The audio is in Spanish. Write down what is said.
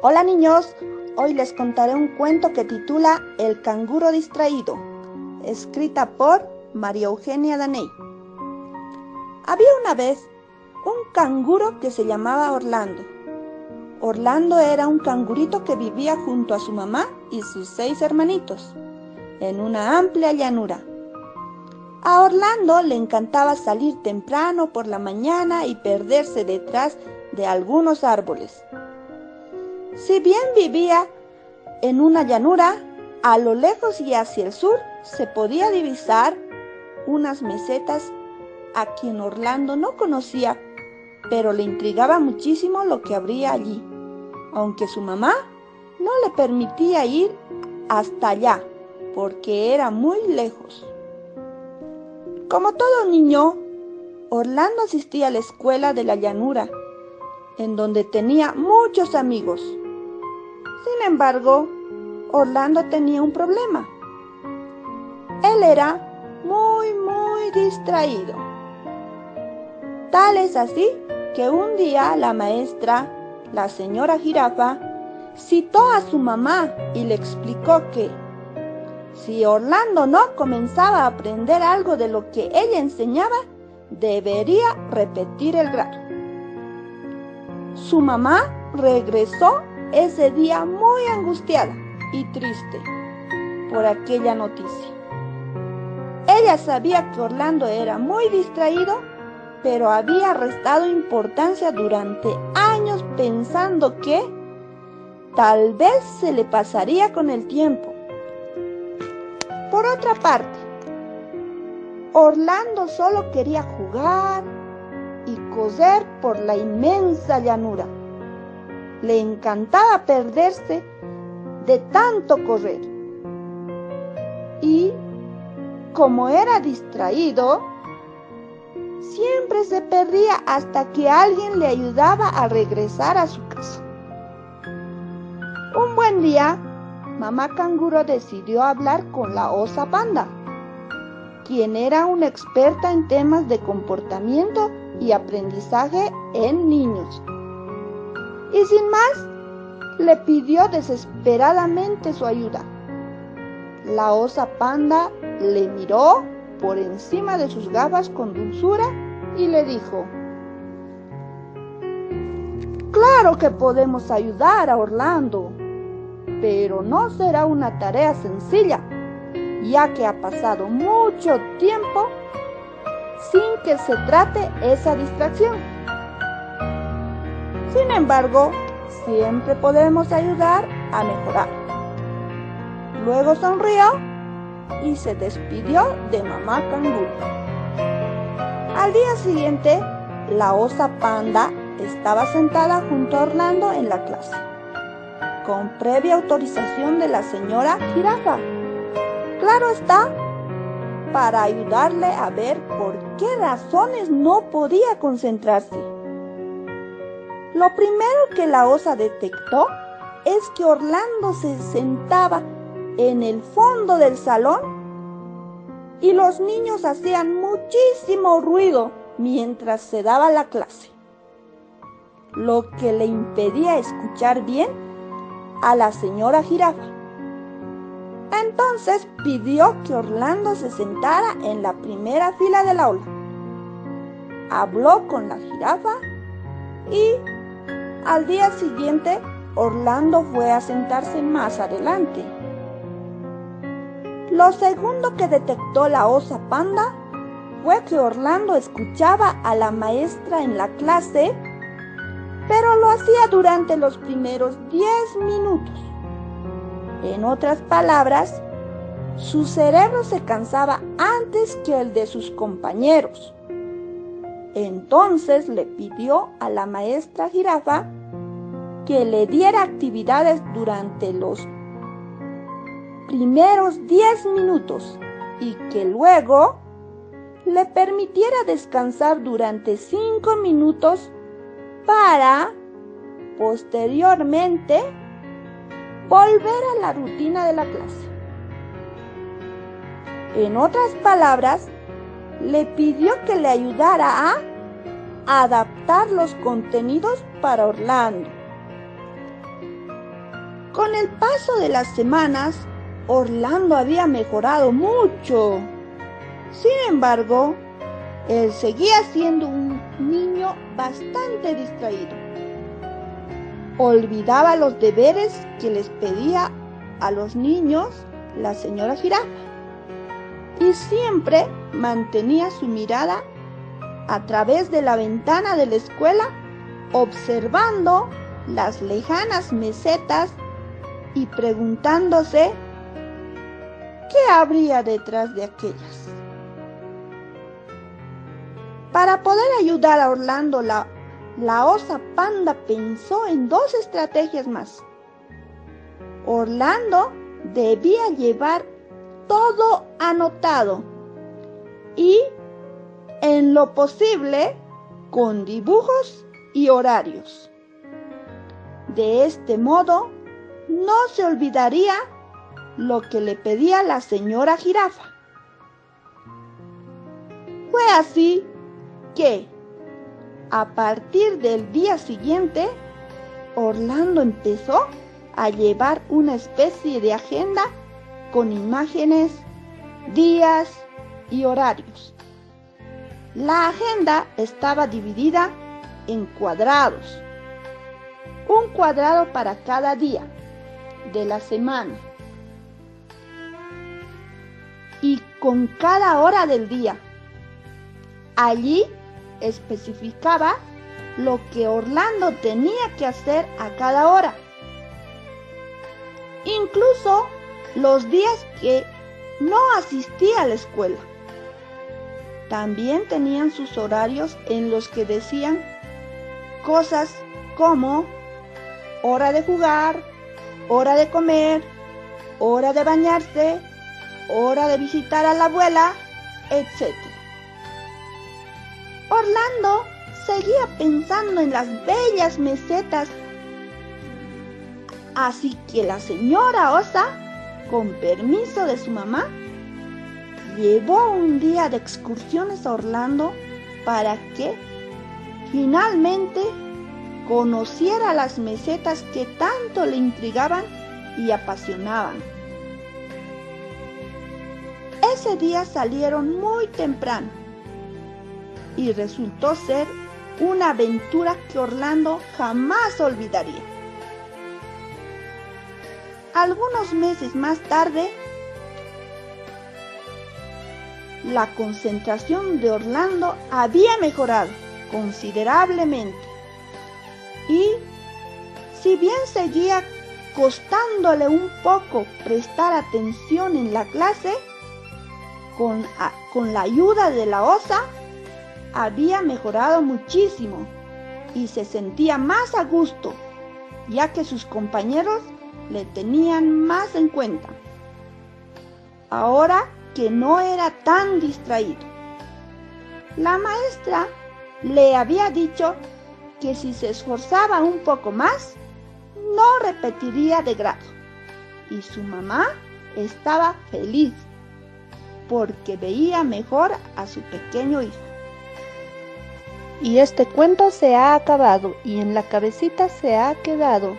Hola niños, hoy les contaré un cuento que titula El canguro distraído, escrita por María Eugenia Daney. Había una vez un canguro que se llamaba Orlando. Orlando era un cangurito que vivía junto a su mamá y sus 6 hermanitos, en una amplia llanura. A Orlando le encantaba salir temprano por la mañana y perderse detrás de algunos árboles. Si bien vivía en una llanura, a lo lejos y hacia el sur se podía divisar unas mesetas a quien Orlando no conocía, pero le intrigaba muchísimo lo que habría allí, aunque su mamá no le permitía ir hasta allá, porque era muy lejos. Como todo niño, Orlando asistía a la escuela de la llanura, en donde tenía muchos amigos. Sin embargo, Orlando tenía un problema. Él era muy distraído. Tal es así que un día la maestra, la señora Jirafa, citó a su mamá y le explicó que si Orlando no comenzaba a aprender algo de lo que ella enseñaba, debería repetir el grado. Su mamá regresó ese día muy angustiada y triste por aquella noticia. Ella sabía que Orlando era muy distraído, pero había restado importancia durante años pensando que tal vez se le pasaría con el tiempo. Por otra parte, Orlando solo quería jugar y correr por la inmensa llanura. Le encantaba perderse de tanto correr. Y como era distraído, siempre se perdía hasta que alguien le ayudaba a regresar a su casa. Un buen día, mamá canguro decidió hablar con la osa panda, quien era una experta en temas de comportamiento y aprendizaje en niños. Y sin más, le pidió desesperadamente su ayuda. La osa panda le miró por encima de sus gafas con dulzura y le dijo: «Claro que podemos ayudar a Orlando, pero no será una tarea sencilla, ya que ha pasado mucho tiempo sin que se trate esa distracción. Sin embargo, siempre podemos ayudar a mejorar». Luego sonrió y se despidió de mamá canguro. Al día siguiente, la osa panda estaba sentada junto a Orlando en la clase, con previa autorización de la señora Jirafa. Claro está, para ayudarle a ver por qué razones no podía concentrarse. Lo primero que la osa detectó es que Orlando se sentaba en el fondo del salón y los niños hacían muchísimo ruido mientras se daba la clase, lo que le impedía escuchar bien a la señora Jirafa. Entonces pidió que Orlando se sentara en la primera fila del aula. Habló con la jirafa y al día siguiente Orlando fue a sentarse más adelante. Lo segundo que detectó la osa panda fue que Orlando escuchaba a la maestra en la clase, pero lo hacía durante los primeros 10 minutos. En otras palabras, su cerebro se cansaba antes que el de sus compañeros. Entonces le pidió a la maestra jirafa que le diera actividades durante los primeros 10 minutos y que luego le permitiera descansar durante 5 minutos para posteriormente volver a la rutina de la clase. En otras palabras, le pidió que le ayudara a adaptar los contenidos para Orlando. Con el paso de las semanas, Orlando había mejorado mucho. Sin embargo, él seguía siendo un niño bastante distraído. Olvidaba los deberes que les pedía a los niños la señora Jirafa y siempre mantenía su mirada a través de la ventana de la escuela, observando las lejanas mesetas y preguntándose qué habría detrás de aquellas. Para poder ayudar a Orlando, la osa panda pensó en dos estrategias más. Orlando debía llevar todo anotado y, en lo posible, con dibujos y horarios. De este modo, no se olvidaría lo que le pedía la señora Jirafa. Fue así que, a partir del día siguiente, Orlando empezó a llevar una especie de agenda con imágenes, días y horarios. La agenda estaba dividida en cuadrados, un cuadrado para cada día de la semana y con cada hora del día. Allí especificaba lo que Orlando tenía que hacer a cada hora, incluso los días que no asistía a la escuela. También tenían sus horarios en los que decían cosas como hora de jugar, hora de comer, hora de bañarse, hora de visitar a la abuela, etc. Orlando seguía pensando en las bellas mesetas, así que la señora osa, con permiso de su mamá, llevó un día de excursiones a Orlando para que finalmente conociera las mesetas que tanto le intrigaban y apasionaban. Ese día salieron muy temprano y resultó ser una aventura que Orlando jamás olvidaría. Algunos meses más tarde, la concentración de Orlando había mejorado considerablemente y, si bien seguía costándole un poco prestar atención en la clase, con la ayuda de la osa, había mejorado muchísimo y se sentía más a gusto, ya que sus compañeros le tenían más en cuenta, ahora que no era tan distraído. La maestra le había dicho que si se esforzaba un poco más, no repetiría de grado, y su mamá estaba feliz porque veía mejor a su pequeño hijo. Y este cuento se ha acabado y en la cabecita se ha quedado.